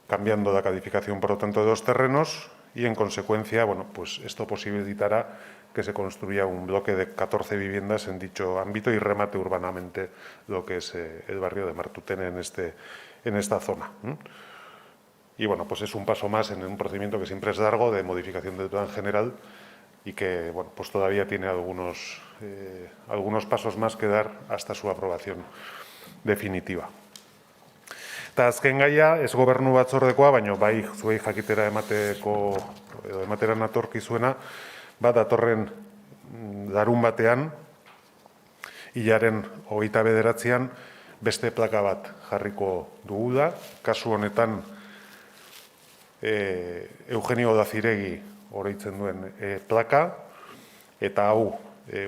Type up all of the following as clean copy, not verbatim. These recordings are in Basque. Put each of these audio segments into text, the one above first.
cambiando la calificación, por lo tanto, de los terrenos y, en consecuencia, bueno, pues esto posibilitará que se construya un bloque de 14 viviendas en dicho ámbito y remate urbanamente lo que es el barrio de Martutene en esta zona. Y, bueno, pues es un paso más en un procedimiento que siempre es largo de modificación del plan general y que, bueno, pues todavía tiene algunos pasos más que dar hasta su aprobación definitiva. Eta azken gaia, ez gobernu batzordekoa, baina bai zuei jakitera ematera natorkizuena, datorren larun batean, hilaren 29an, beste plaka bat jarriko dugula. Kasu honetan, Eugenio Daziregi oroitzen duen plaka, eta hau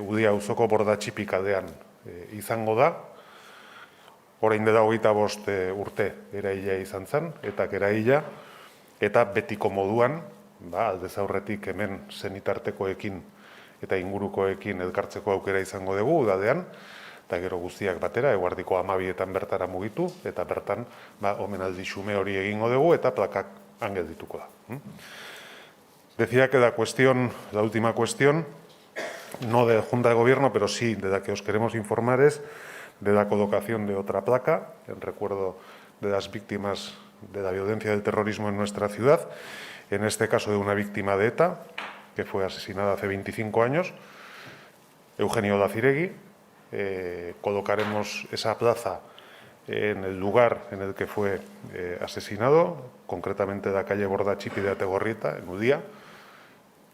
Udia auzoko Bordatxipi aldean izango da. Orain dela 25 urte eraila izan zen, eta eraila, eta betiko moduan, aldez aurretik hemen senitartekoekin eta ingurukoekin elkartzeko aukera izango dugu udadean, eta gero guztiak batera, eguardiko 12etan bertara mugitu, eta bertan omenaldi xume hori egingo dugu, eta plakak geldituko da. Decía que la última cuestión, no de Junta de Gobierno, pero sí de la que os queremos informar es de la colocación de otra placa en recuerdo de las víctimas de la violencia del terrorismo en nuestra ciudad, en este caso de una víctima de ETA, que fue asesinada hace 25 años, Eugenio Daziregi. Colocaremos esa plaza en el lugar en el que fue asesinado, concretamente de la calle Bordatxipi de Ategorrieta, en Udia,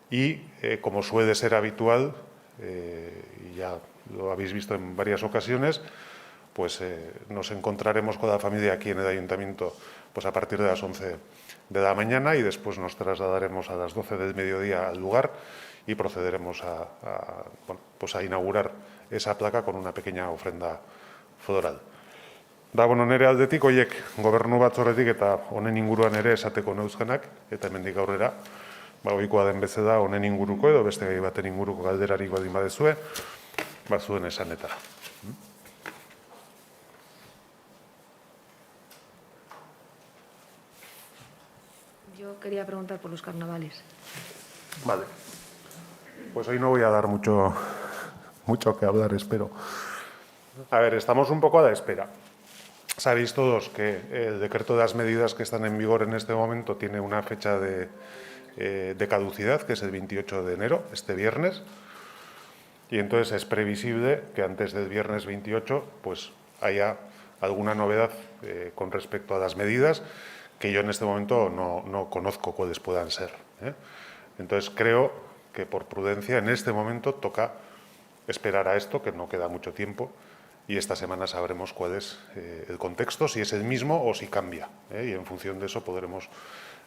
y como suele ser habitual, y ya lo habéis visto en varias ocasiones, pues nos encontraremos con la familia aquí en el ayuntamiento pues a partir de las 11 de la mañana y después nos trasladaremos a las 12 del mediodía al lugar y procederemos a inaugurar esa placa con una pequeña ofrenda floral. Nere aldetik, hoiek gobernu batzordetik eta honen inguruan ere esateko neuzkenak, eta hemendik aurrera, ohikoa den bezala honen inguruko edo beste gai baten inguruko galderarik baldin badezue, zuen esanetara. Yo quería preguntar por los carnavales. Vale. Pues hoy no voy a dar mucho que hablar, espero. A ver, estamos un poco a la espera. Sabéis todos que el decreto de las medidas que están en vigor en este momento tiene una fecha de caducidad, que es el 28 de enero, este viernes. Y entonces es previsible que antes del viernes 28 pues haya alguna novedad con respecto a las medidas que yo en este momento no conozco cuáles puedan ser. Entonces creo que por prudencia en este momento toca esperar a esto, que no queda mucho tiempo, y esta semana sabremos cuál es el contexto, si es el mismo o si cambia. Y en función de eso podremos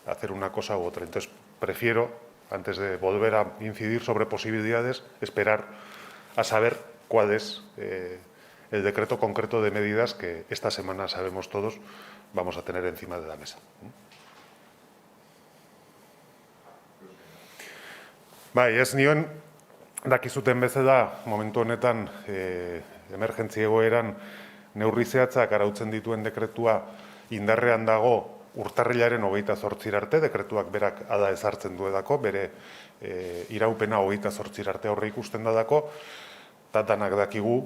hacer una cosa u otra. Entonces prefiero, antes de volver a incidir sobre posibilidades, esperar a saber cuál es el decreto concreto de medidas que esta semana sabemos todos vamos a tener encima de la mesa. Bai, ez nioen dakizuten bezala momentu honetan emergentzia egoeran neurri zehatzak arautzen dituen dekretua indarrean dago urtarrilaren 28 arte, dekretuak berak hala ezartzen duelako, bere iraupena 28 arte aurre ikusten dadako, eta danak dakigu,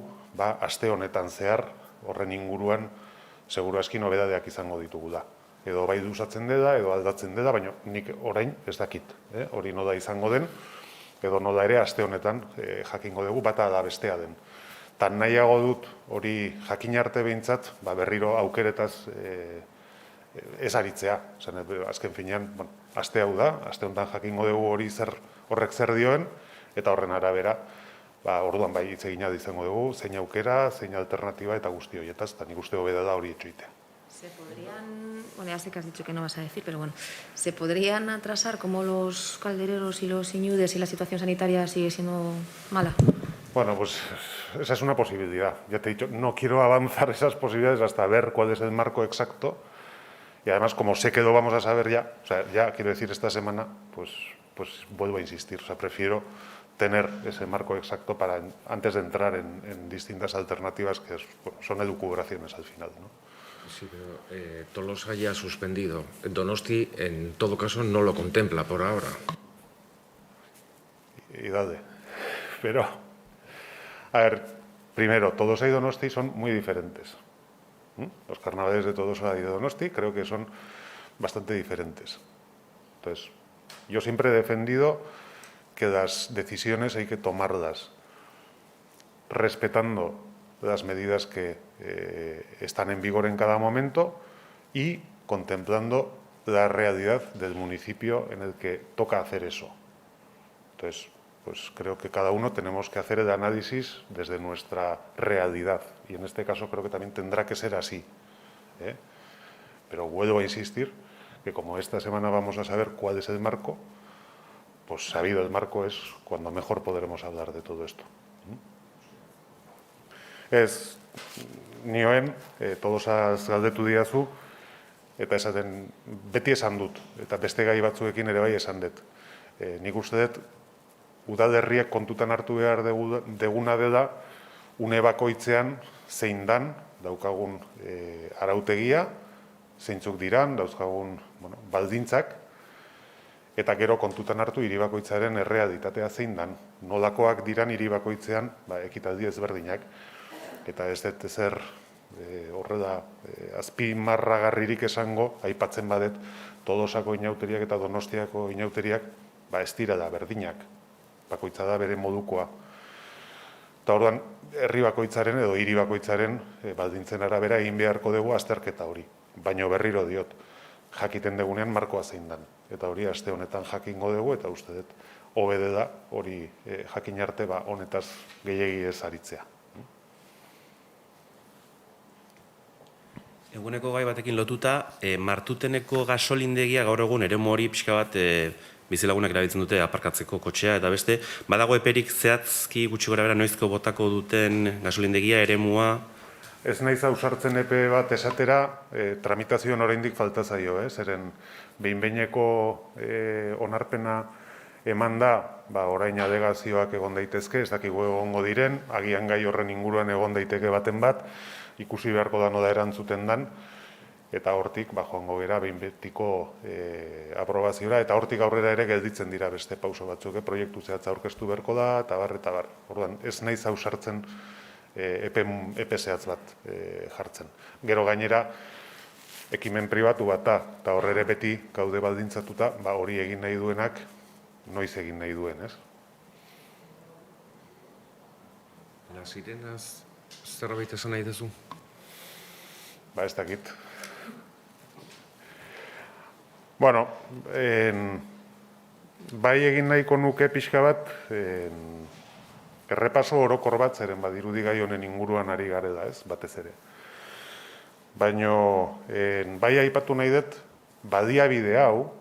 aste honetan zehar, horren inguruan, seguru aski nobedadeak izango ditugula. Edo bai luzatzen dela, edo aldatzen dela, baina nik orain ez dakit. Hori nola izango den, edo nola ere aste honetan jakingo dugu, bata da bestea den. Tan nahiago dut hori jakin arte behintzat, berriro aukeretaz ez aritzea. Azken finean, aste hau da, aste honetan jakingo dugu horrek zer dioen, eta horren arabera, orduan bai hitz egin izango dugu, zein aukera, zein alternatiba eta guzti horietaz, eta nik uste hobeda da hori etxoitea. Se podrían, bueno, ya sé que has dicho que no vas a decir, pero bueno, ¿se podrían atrasar como los caldereros y los Iñudes si la situación sanitaria sigue siendo mala? Bueno, pues esa es una posibilidad. Ya te he dicho, no quiero avanzar esas posibilidades hasta ver cuál es el marco exacto. Y además, como sé que lo vamos a saber ya, o sea, ya quiero decir esta semana, pues vuelvo a insistir. O sea, prefiero tener ese marco exacto para antes de entrar en distintas alternativas que son elucubraciones al final, ¿no? Sí, pero Tolosa ya ha suspendido. Donosti, en todo caso, no lo contempla por ahora. Y dale. Pero, a ver, primero, Tolosa y Donosti son muy diferentes. Los carnavales de Tolosa y de Donosti creo que son bastante diferentes. Entonces, yo siempre he defendido que las decisiones hay que tomarlas respetando las medidas que están en vigor en cada momento y contemplando la realidad del municipio en el que toca hacer eso. Entonces, pues creo que cada uno tenemos que hacer el análisis desde nuestra realidad y en este caso creo que también tendrá que ser así. Pero vuelvo a insistir que como esta semana vamos a saber cuál es el marco, pues sabido el marco es cuando mejor podremos hablar de todo esto. Ez nioen, Tolosaz galdetu diazu, eta esaten beti esan dut, eta beste gai batzuekin ere bai esan dut. Nik uste dut, udalerriek kontutan hartu behar deguna dela, une bakoitzean zein dan daukagun arautegia, zeintzuk diran, dauzkagun baldintzak, eta gero kontutan hartu hiri bakoitzaren errealitatea zein dan. Nolakoak diran hiri bakoitzean ekitaldi ezberdinak. Eta ez dut ezer horrela azpimarragarririk esango, aipatzen badet Tolosako inauteriak eta Donostiako inauteriak ez dira da berdinak, bakoitza da bere modukoa. Eta orduan, herri bakoitzaren edo hiri bakoitzaren baldintzen arabera egin beharko dugu azterketa hori. Baina berriro diot, jakiten degunean markoa zein dan. Eta hori aste honetan jakingo dugu eta uste dut hobe dela hori jakin arte honetaz gehiegi ez aritzea. Eguneko gai batekin lotuta, Martuteneko gasolindegia gaur egun eremu hori pixka bat bizilagunak erabiltzen dute aparkatzeko kotxea eta beste, badago eperik zehatzki gutxi gora bera noizko botako duten gasolindegia, eremua? Ez naiz ausartzen epe bat esatera, tramitazioan oraindik falta zaio, zeren behin-behineko onarpena eman da, orain alegazioak egon daitezke, ez dakigu egongo diren, agian gai horren inguruan egon daiteke baten bat, ikusi beharko da nola erantzuten dan, eta hortik joango gara behin betiko aprobaziora, eta hortik aurrera ere gelditzen dira beste pauso batzuk, proiektu zehatza aurkeztu beharko da, eta bar, eta bar. Orduan, ez naiz ausartzen epe zehatz bat jartzen. Gero gainera, ekimen pribatu bat da, eta horrere beti gaude baldintzatuta, hori egin nahi duenak, noiz egin nahi duen, ez? Las sirenas, zerbait esan nahi duzu? Ez dakit. Bueno, bai egin nahiko nuke pixka bat, errepaso orokor bat zeren badirudi gai honen inguruan ari garela, ez, batez ere. Baina, bai aipatu nahi dut, badiabide hau,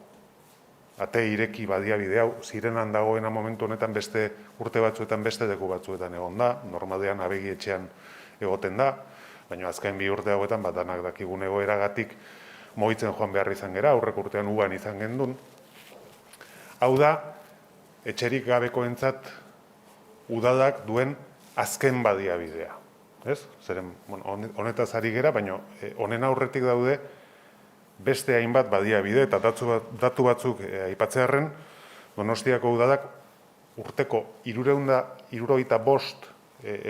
ate ireki badiabide hau, zirenan dagoena momentu honetan beste urte batzuetan beste leku batzuetan egon da, normalean abegi etxean egoten da, baina azkain bi urte hauetan danak dakigun egoeragatik mugitzen joan behar izan gera, aurrek urtean ugan izan gendun. Hau da, etxerik gabekoentzat udalak duen azken badiabidea. Zeren, honetaz ari gera, baina honen aurretik daude beste hainbat badiabide eta datu batzuk aipatzearren, Donostiako udalak urteko 375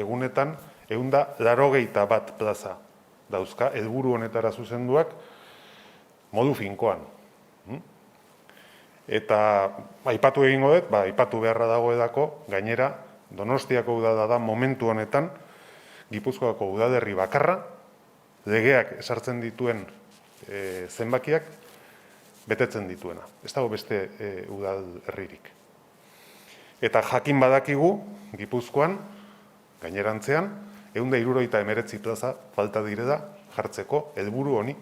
egunetan 181 plaza dauzka, helburu honetara zuzenduak modu finkoan. Eta aipatu egingo dut, aipatu beharra dagoelako, gainera, Donostiako udala da momentu honetan, Gipuzkoako udalerri bakarra, legeak esartzen dituen zenbakiak betetzen dituena. Ez dago beste udalerririk. Eta jakin badakigu, Gipuzkoan, gainerantzean, 179 plaza falta direla jartzeko helburu honi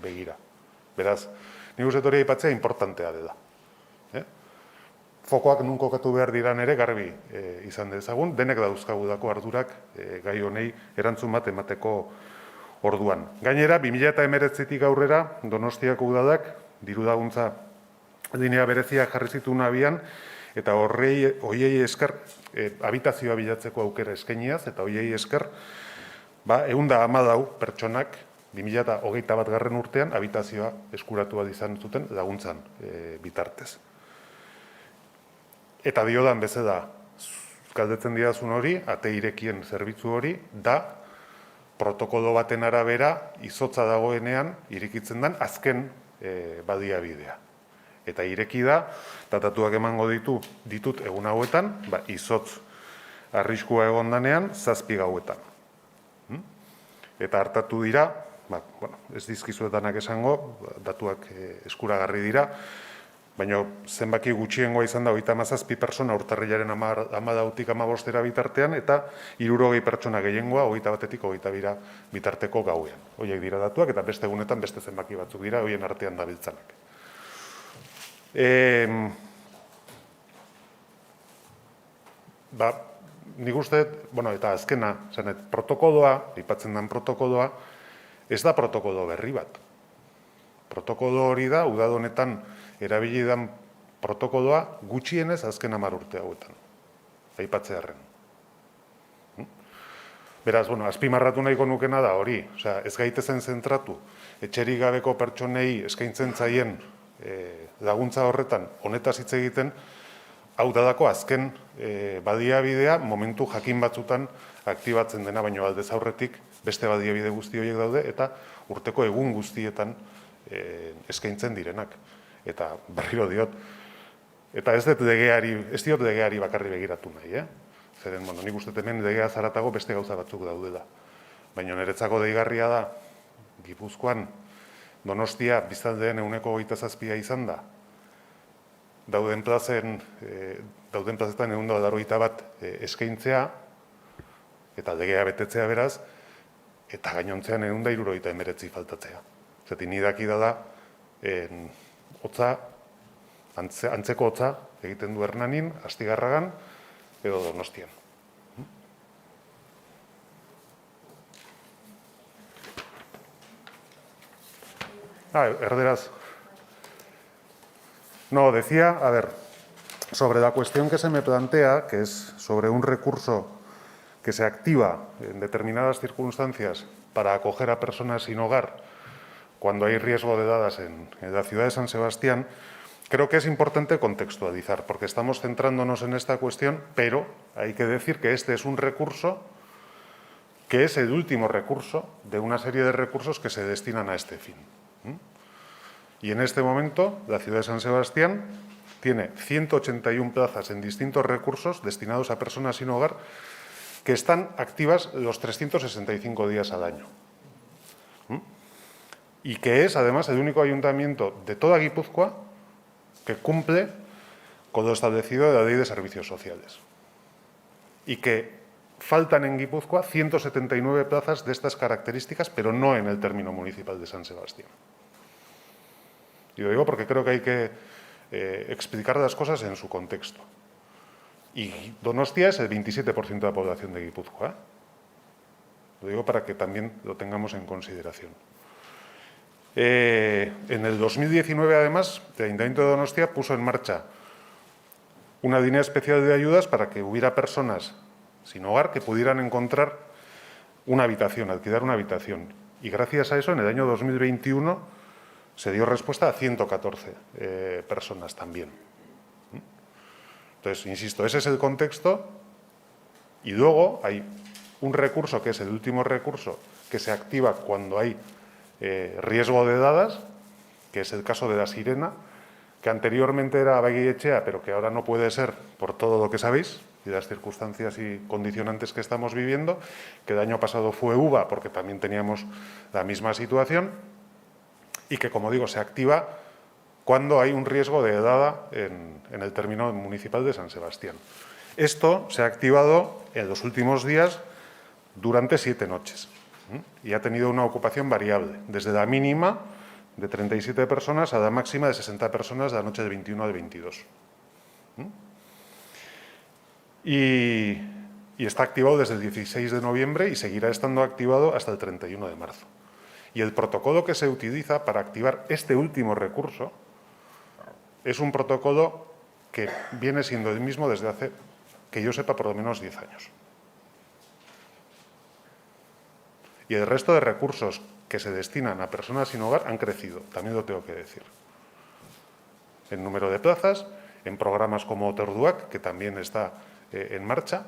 begira. Beraz, nik uste hori aipatzea importantea dela. Fokoak nun kokatu behar diran ere garbi izan dezagun, denek dauzkagudako ardurak gai honei erantzun bat emateko orduan. Gainera, 2019tik aurrera, Donostiako udalak diru laguntza linea berezia jarri zituen abian, eta hoiei esker habitazioa bilatzeko aukera eskainiaz, eta hoiei esker 114 pertsonak 2021 urtean habitazioa eskuratu izan zuten laguntzan bitartez. Eta diodan bezala, galdetzen didazun hori, ate irekien zerbitzu hori, da protokolo baten arabera izotza dagoenean irikitzen den azken baliabidea. Eta ireki da, eta datuak emango ditut egun hauetan, izotz arriskua egon danean 7 gauetan. Eta hartatu dira, ez dizkizuetanak esango, datuak eskuragarri dira, baina zenbaki gutxiengoa izan da 37 pertsona urtarrilaren 14tik 15 bitartean, eta 60 pertsona gehiengoa 21tik 22 bitarteko gauean. Horiek dira datuak, eta beste egunetan beste zenbaki batzuk dira, horien artean dabiltzanak. Nik uste, eta azkena, protokoloa, aipatzen den protokoloa, ez da protokolo berri bat. Protokolo hori da, udal honetan erabili den protokoloa gutxienez azken 10 urte hauetan, aipatzearren. Beraz, azpimarratu nahiko nukena da hori, ez gaitezen zentratu, etxerik gabeko pertsonei eskaintzen zaien laguntza horretan honetaz hitz egiten, hau dadako azken baliabidea momentu jakin batzutan aktibatzen dena, baino aldez aurretik beste baliabide guzti horiek daude, eta urteko egun guztietan eskaintzen direnak. Eta berriro diot, eta ez diot legeari bakarri begiratu nahi, Zeren, nik uste hemen legea zaratago beste gauza batzuk daudela. Baina niretzako deigarria da, Gipuzkoan, Donostia biztanleen 27% izan da, dauden plazetan 181 eskaintzea, eta legea betetzea beraz, eta gainontzean 179 faltatzea. Zergatik ni dakida da, antzeko hotza egiten du Hernanin, Astigarragan edo Donostian. Erderaz. No, decía, sobre la cuestión que se me plantea, que es sobre un recurso que se activa en determinadas circunstancias para acoger a personas sin hogar cuando hay riesgo de dadas en la ciudad de San Sebastián, creo que es importante contextualizar, porque estamos centrándonos en esta cuestión, pero hay que decir que este es un recurso que es el último recurso de una serie de recursos que se destinan a este fin. Y en este momento, la ciudad de San Sebastián tiene 181 plazas en distintos recursos destinados a personas sin hogar que están activas los 365 días al año. Y que es, además, el único ayuntamiento de toda Guipúzcoa que cumple con lo establecido de la Ley de Servicios Sociales. Y que faltan en Guipúzcoa 179 plazas de estas características, pero no en el término municipal de San Sebastián. Y lo digo porque creo que hay que explicar las cosas en su contexto. Y Donostia es el 27% de la población de Guipúzcoa. Lo digo para que también lo tengamos en consideración. En el 2019, además, el Ayuntamiento de Donostia puso en marcha una línea especial de ayudas para que hubiera personas sin hogar que pudieran encontrar una habitación, alquilar una habitación. Y gracias a eso, en el año 2021, se dio respuesta a 114 personas también. Entonces, insisto, ese es el contexto. Y luego hay un recurso, que es el último recurso, que se activa cuando hay riesgo de dadas, que es el caso de la Sirena, que anteriormente era Beguietxea, pero que ahora no puede ser por todo lo que sabéis y las circunstancias y condicionantes que estamos viviendo, que el año pasado fue UVA, porque también teníamos la misma situación, y que, como digo, se activa cuando hay un riesgo de dada en el término municipal de San Sebastián. Esto se ha activado en los últimos días durante 7 noches y ha tenido una ocupación variable, desde la mínima de 37 personas a la máxima de 60 personas de la noche del 21 al 22. Y está activado desde el 16 de noviembre y seguirá estando activado hasta el 31 de marzo. Y el protocolo que se utiliza para activar este último recurso es un protocolo que viene siendo el mismo desde hace, que yo sepa, por lo menos 10 años. Y el resto de recursos que se destinan a personas sin hogar han crecido, también lo tengo que decir. En número de plazas, en programas como Oterduak, que también está en marcha.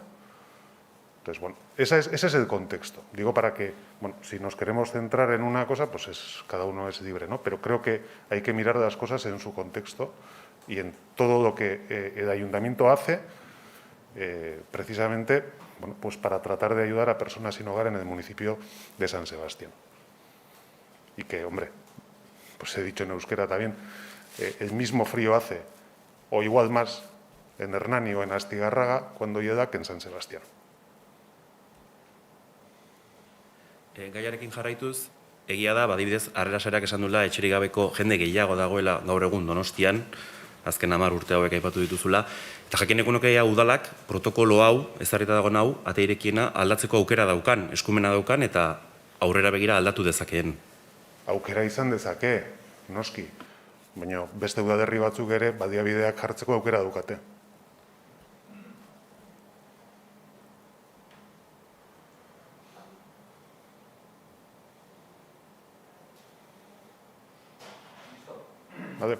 Entonces, bueno, ese es el contexto. Digo para que, bueno, si nos queremos centrar en una cosa, pues cada uno es libre, ¿no? Pero creo que hay que mirar las cosas en su contexto y en todo lo que el ayuntamiento hace, precisamente, bueno, pues para tratar de ayudar a personas sin hogar en el municipio de San Sebastián. Y que, hombre, pues he dicho en euskera también, el mismo frío hace, o igual más, en Hernani o en Astigarraga cuando llega que en San Sebastián. Gaiarekin jarraituz, egia da, badibidez, Harrera Sareak esan duela, etxerik gabeko jende gehiago dagoela gaur egun Donostian, azken 10 urte hauek aipatu dituzula, eta jakineko nuke udalak protokolo hau, ezarrita dagoen hau, ate irekiena aldatzeko aukera daukan, eskumena daukan, eta aurrera begira aldatu dezakeen. Aukera izan dezake, noski, baina beste udalerri batzuk ere baliabideak jartzeko aukera daukate. Vale.